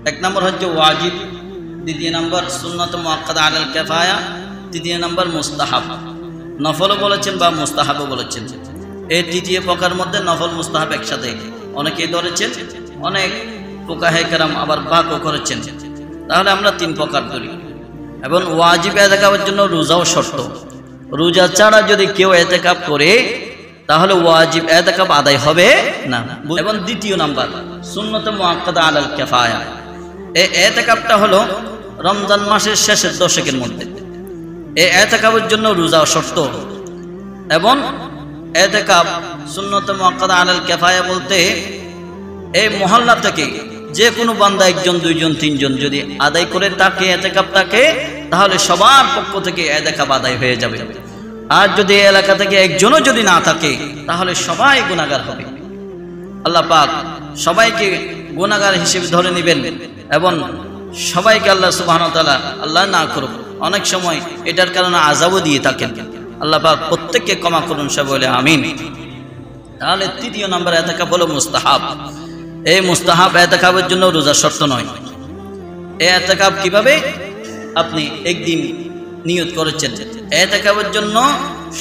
এক নম্বর হচ্ছে ওয়াজিব, দ্বিতীয় নম্বর সুন্নত মুআক্কাদা আলাল কিফায়া, তৃতীয় নম্বর মুস্তাহাব। নফলও বলেছেন বা মুস্তাহাবও বলেছেন। এই তৃতীয় প্রকার মধ্যে নফল মুস্তাহাব একসাথে অনেকেই ধরেছেন, অনেক ফুকাহায়ে কেরাম আবার ভাগও করেছেন। তাহলে আমরা তিন প্রকার ধরি। এবং ওয়াজিব এতেকাফের জন্য রোজাও শর্ত। রোজা ছাড়া যদি কেউ এতেকাফ করে তাহলে ওয়াজিব এতেকাফ আদায় হবে না। এবং দ্বিতীয় নাম্বার সুন্নত মুআক্কাদা আলাল কিফায়া। এই এতেকাফটা হলো রমজান মাসের শেষের দশকের মধ্যে। এই এতেকাফের জন্য রোজাও শর্ত। এবং এতেকাফ সুন্নত মুআক্কাদা আলাল কিফায়া বলতে এই মহল্লা থেকে যে কোনো বান্দা একজন, দুইজন, তিনজন যদি আদায় করে তাকে এতেকাফটাকে, তাহলে সবার পক্ষ থেকে এতেকাফ আদায় হয়ে যাবে। আর যদি এলাকা থেকে একজনও যদি না থাকে তাহলে সবাই গুনাহগার হবে। আল্লাহ পাক সবাইকে গুনাহগার হিসেবে ধরে নেবেন এবং সবাইকে আল্লাহ সুবহানাহু ওয়া তাআলা আল্লাহ না করুক, অনেক সময় এটার কারণে আযাবও দিয়ে থাকেন। আল্লাহ পাক প্রত্যেককে ক্ষমা করুন, সব বলে আমিন। তাহলে তৃতীয় নম্বর এতেকাফ হলো মুস্তাহাব। এই মুস্তাহাব এতেকাফের জন্য রোজা শর্ত নয়। এই এতেকাফ কিভাবে? আপনি একদিন নিয়ত করেছেন। এতেকাফের জন্য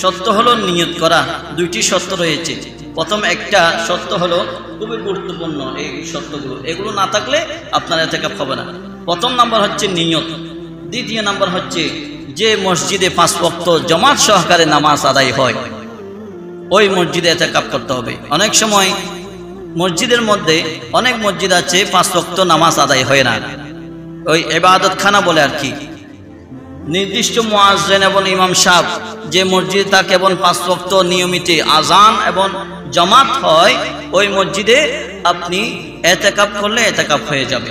শর্ত হলো নিয়ত করা। দুইটি শর্ত রয়েছে। প্রথম একটা শর্ত হলো খুবই গুরুত্বপূর্ণ, এই শর্তগুলো, এগুলো না থাকলে আপনার এতেকাফ হবে না। প্রথম নাম্বার হচ্ছে নিয়ত। দ্বিতীয় নাম্বার হচ্ছে যে মসজিদে 5 ওয়াক্ত জামাত সহকারে নামাজ আদায় হয় ওই মসজিদে এতেকাফ করতে হবে। অনেক সময় মসজিদের মধ্যে অনেক মসজিদ আছে 5 ওয়াক্ত নামাজ আদায় হয় না, ওই ইবাদতখানা বলে আর কি। নির্দিষ্ট মুয়াজ্জিন এবং ইমাম সাহেব যে মসজিদে থাকে এবং 5 ওয়াক্ত নিয়মিত আজান এবং জামাত হয়, ওই মসজিদে আপনি এতেকাফ করলে এতেকাফ হয়ে যাবে।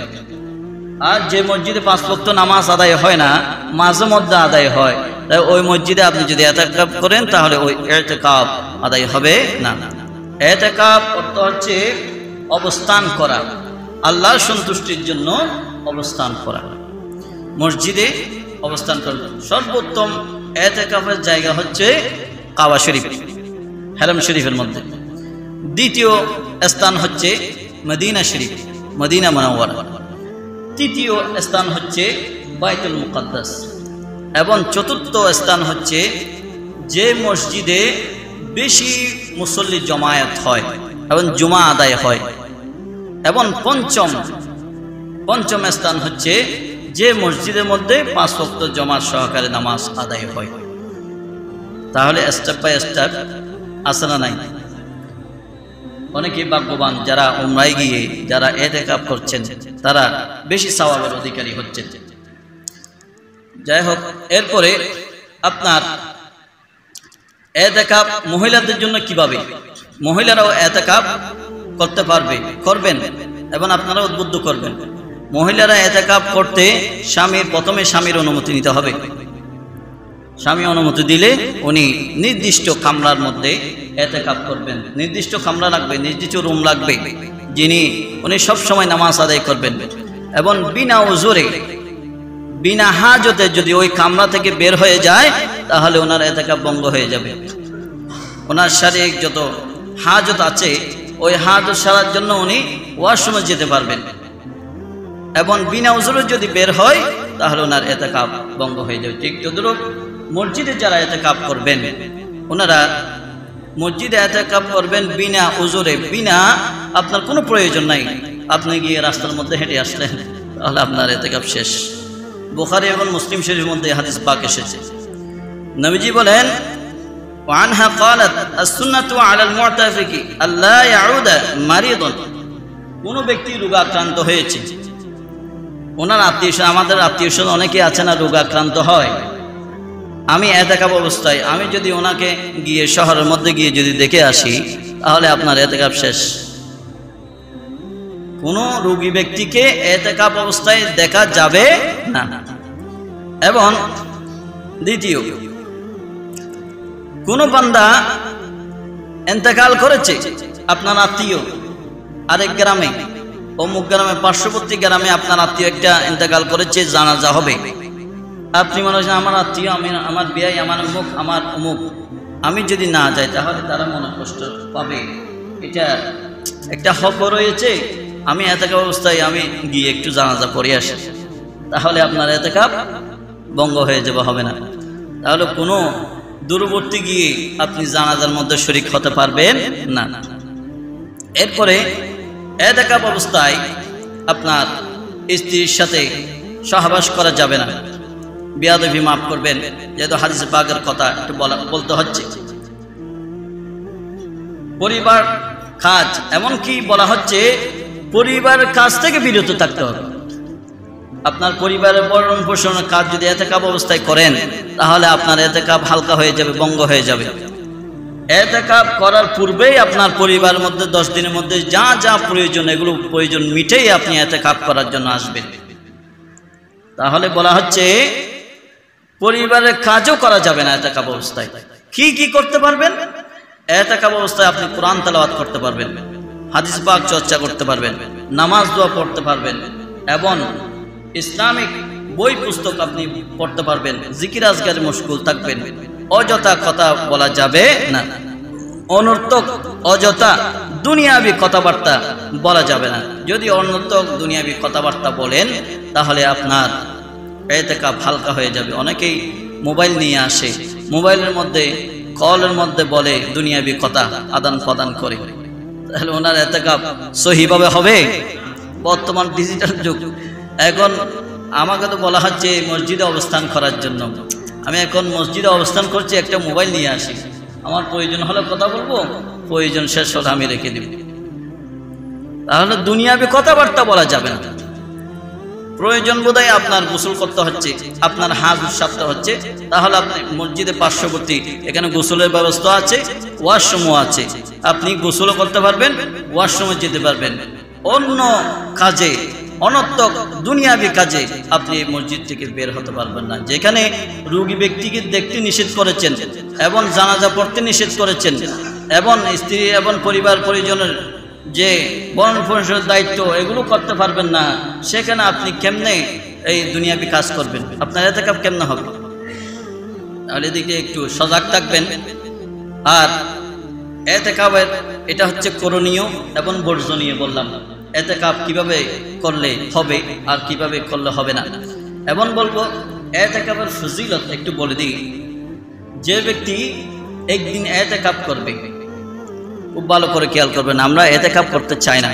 আর যে মসজিদে 5 ওয়াক্ত নামাজ আদায় হয় না, মাঝে মধ্যে আদায় হয়, তাই ওই মসজিদে আপনি যদি এতেকাফ করেন তাহলে ওই এতেকাফ আদায় হবে না। এতেকাফ অর্থ হচ্ছে অবস্থান করা, আল্লাহর সন্তুষ্টির জন্য অবস্থান করা, মসজিদে অবস্থান করা। সর্বোত্তম এতেকাফের জায়গা হচ্ছে কাবা শরীফ, হারাম শরীফের মধ্যে। দ্বিতীয় স্থান হচ্ছে মদিনা শরীফ, মদিনা মুনাওয়ারা। তৃতীয় স্থান হচ্ছে বাইতুল মুকাদ্দাস। এবং চতুর্থ স্থান হচ্ছে যে মসজিদে বেশি মুসল্লি জমায়েত হয় এবং জুমা আদায় হয়। এবং পঞ্চম স্থান হচ্ছে যে মসজিদের মধ্যে 5 ওয়াক্ত জামাত সহকারে নামাজ আদায় হয়। তাহলে স্টেপ বাই স্টেপ আছে না নাই? অনেকে ভাগ্যবান যারা উমরায় গিয়ে যারা এতেকাফ করছেন তারা বেশি সওয়াবের অধিকারী হচ্ছেন। যাই হোক, এরপরে আপনার এতেকাফ মহিলাদের জন্য কিভাবে? মহিলারাও এতেকাফ করতে পারবে, করবেন এবং আপনারা উদ্বুদ্ধ করবেন। মহিলারা এতেকাফ করতে প্রথমে স্বামীর অনুমতি নিতে হবে। স্বামী অনুমতি দিলে উনি নির্দিষ্ট কামরার মধ্যে এতেকাফ করবেন। নির্দিষ্ট কামরা লাগবে, নির্দিষ্ট রুম লাগবে, উনি সবসময় নামাজ আদায় করবেন। এবং বিনা উজুরে, বিনা হাজতে যদি ওই কামরা থেকে বের হয়ে যায় তাহলে ওনার এতেকাফ ভঙ্গ হয়ে যাবে। ওনার শারীরিক যত হাজত আছে ওই হাজত সারার জন্য উনি ওয়াশরুমে যেতে পারবেন। এবং বিনা উজুরে যদি বের হয় তাহলে ওনার এতেকাফ ভঙ্গ হয়ে যাবে। ঠিক তদ্রূপ মসজিদে যারা এতেকাফ করবেন ওনারা মসজিদে এতেকাফ করবেন বিনা উজুরে, বিনা আপনার কোনো প্রয়োজন নাই। আপনি গিয়ে রাস্তার মধ্যে হেঁটে আসলেন তাহলে আপনার এতেকাফ শেষ। বুখারী এবং মুসলিম শরীফের মধ্যে হাদিস পাক এসেছে। নবীজি বলেন, وعنها قالت السنة على المعتكف ألا يعود مريض। কোনো ব্যক্তি রোগাক্রান্ত হয়েছে, ওনার আত্মীয়, আমাদের আত্মীয়স্বজন অনেকে আছে না রোগাক্রান্ত হয়, আমি এতেকাফ অবস্থায় আমি যদি ওনাকে গিয়ে শহরের মধ্যে গিয়ে যদি দেখে আসি তাহলে আপনার এতেকাফ শেষ। কোনো রোগী ব্যক্তিকে এতেকাফ অবস্থায় দেখা যাবে না। এবং দ্বিতীয়, কোনো বান্দা ইন্তেকাল করেছে, আপনার আত্মীয় আরেক গ্রামে, অমুক গ্রামে, পার্শ্ববর্তী গ্রামে আপনার আত্মীয় একটা ইন্তেকাল করেছে, জানাজা হবে। আপনি মনে হচ্ছেন আমার আত্মীয়, আমার বিয়াই, আমার অমুক, আমার অমুক, আমি যদি না যাই তাহলে তারা মনে কষ্ট পাবে। এটা একটা হক রয়েছে, আমি এতেকাপ অবস্থায় আমি গিয়ে একটু জানাজা পড়ে আসি, তাহলে আপনার এতেকাপ ভঙ্গ হয়ে যাবে, হবে না। তাহলে কোনো দূরবর্তী গিয়ে আপনি জানাজার মধ্যে শরীক হতে পারবেন না। এরপরে এতেকাপ অবস্থায় আপনার স্ত্রীর সাথে সহবাস করা যাবে না। বিয়াদবি মাফ করবেন, যেহেতু হাদিসে পাকের কথা একটু বলতে হচ্ছে। পরিবার কাজ, এমনকি বলা হচ্ছে পরিবারের কাজ থেকে বিরত থাকতে হবে। আপনার পরিবারের ভরণ পোষণের কাজ যদি এতেকাপ অবস্থায় করেন, তাহলে আপনার এতেকাপ হালকা হয়ে যাবে, ভঙ্গ হয়ে যাবে। এতেকাপ করার পূর্বেই আপনার পরিবারের মধ্যে 10 দিনের মধ্যে যা যা প্রয়োজন, এগুলো প্রয়োজন মিটেই আপনি এতেকাপ করার জন্য আসবেন। তাহলে বলা হচ্ছে পরিবারের কাজও করা যাবে না এতেকাপ অবস্থায়। কি কি করতে পারবেন? এতেকাপ অবস্থায় আপনি কোরআন তেলাওয়াত করতে পারবেন, হাদিস পাক চর্চা করতে পারবেন, নামাজ দোয়া পড়তে পারবেন, এবং ইসলামিক বই পুস্তক আপনি পড়তে পারবেন, জিকির আজকারে মশগুল থাকবেন। অযথা কথা বলা যাবে না, অনর্থক অযথা দুনিয়াবি কথাবার্তা বলা যাবে না। যদি অনর্থক দুনিয়াবি কথাবার্তা বলেন, তাহলে আপনার এতেকাপ হালকা হয়ে যাবে। অনেকেই মোবাইল নিয়ে আসে, মোবাইলের মধ্যে কলের মধ্যে বলে দুনিয়াবি কথা আদান প্রদান করে, তাহলে ওনার এতেকাপ সহিভাবে হবে? বর্তমান ডিজিটাল যুগ, এখন আমাকে তো বলা হচ্ছে মসজিদে অবস্থান করার জন্য। আমি এখন মসজিদে অবস্থান করছি, একটা মোবাইল নিয়ে আসি, আমার প্রয়োজন হলে কথা বলবো, প্রয়োজন শেষ হলে আমি রেখে দিব। তাহলে দুনিয়াবি কথাবার্তা বলা যাবে না। প্রয়োজন বোধহয় আপনার গোসল করতে হচ্ছে, আপনার হাত সারতে হচ্ছে, তাহলে আপনি মসজিদে পার্শ্ববর্তী এখানে গোসলের ব্যবস্থা আছে, ওয়াশরুমও আছে, আপনি গোসলও করতে পারবেন, ওয়াশরুমে যেতে পারবেন। অন্য কাজে, অনর্থক দুনিয়াবি কাজে আপনি মসজিদ থেকে বের হতে পারবেন না। যেখানে রোগী ব্যক্তিকে দেখতে নিষেধ করেছেন এবং জানাজা পড়তে নিষেধ করেছেন, এবং স্ত্রী এবং পরিবার পরিজনের যে ভরণ পোষণের দায়িত্ব, এগুলো করতে পারবেন না, সেখানে আপনি কেমনে এই দুনিয়াবি কাজ করবেন? আপনার এতেকাপ কেমনে হবে? তাহলে এদিকে একটু সজাগ থাকবেন। আর এতেকাপের এটা হচ্ছে করণীয় এবং বর্জনীয় বললাম। এতেকাপ কিভাবে করলে হবে আর কিভাবে করলে হবে না, এবং বলবো এতেকাপের ফজিলত একটু বলে দিই। যে ব্যক্তি একদিন এতেকাপ করবে, খুব ভালো করে খেয়াল করবেন, আমরা এতেকাপ করতে চাই না।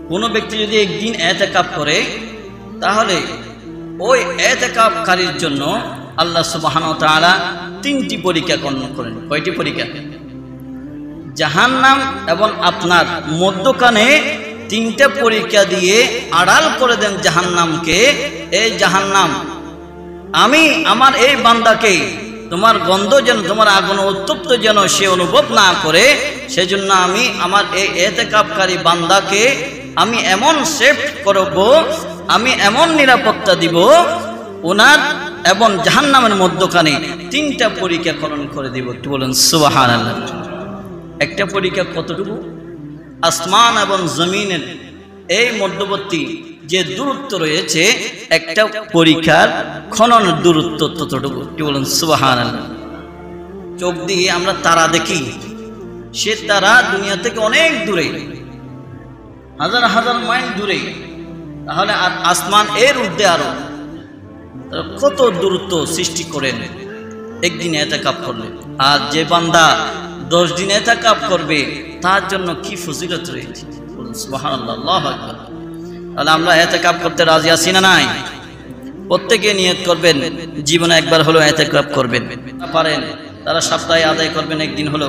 কোনো ব্যক্তি যদি একদিন এতেকাপ করে, তাহলে ওই এতেকাপকারীর জন্য আল্লাহ সুবহানাহু ওয়া তাআলা 3টি পরীক্ষা গণনা করেন। কয়টি পরীক্ষা? জাহান্নাম এবং আপনার মধ্যখানে 3টা পরীক্ষা দিয়ে আড়াল করে দেন জাহান্নামকে। এই জাহান্নাম, আমি আমার এই বান্দাকে তোমার গন্ধ যেন, তোমার আগুন উত্তপ্ত যেন সে অনুভব না করে, সেজন্য আমি আমার এই এতেকাপকারী বান্দাকে আমি এমন সেফ করব, আমি এমন নিরাপত্তা দিব ওনার এবং জাহান্নামের মধ্যখানে 3টা পরীক্ষা খনন করে দিব। একটু বলেন সুবহানাল্লাহ। একটা পরীক্ষা কতটুকু? আসমান এবং জমিনের এই মধ্যবর্তী যে দূরত্ব রয়েছে, একটা পরীক্ষার খনন দূরত্ব ততটুকু। একটু বলেন সুবহানাল্লাহ। চোখ দিয়ে আমরা তারা দেখি, সে তারা দুনিয়া থেকে অনেক দূরে, হাজার হাজার মাইল দূরে, তাহলে আর আসমান এর ঊর্ধ্বে আরো কত দূরত্ব সৃষ্টি করেন একদিন এতেকাপ করলে। আর যে বান্দা 10 দিন এতেকাপ করবে, তার জন্য কি ফজিলত রয়েছে, সুবহানাল্লাহ, আল্লাহু আকবার। তাহলে আমরা এতেকাপ করতে রাজি আছি না নাই? প্রত্যেকে নিয়ত করবেন জীবনে একবার হলো এতেকাপ করবেন। পারেন তারা সপ্তাহে আদায় করবেন, একদিন হলো।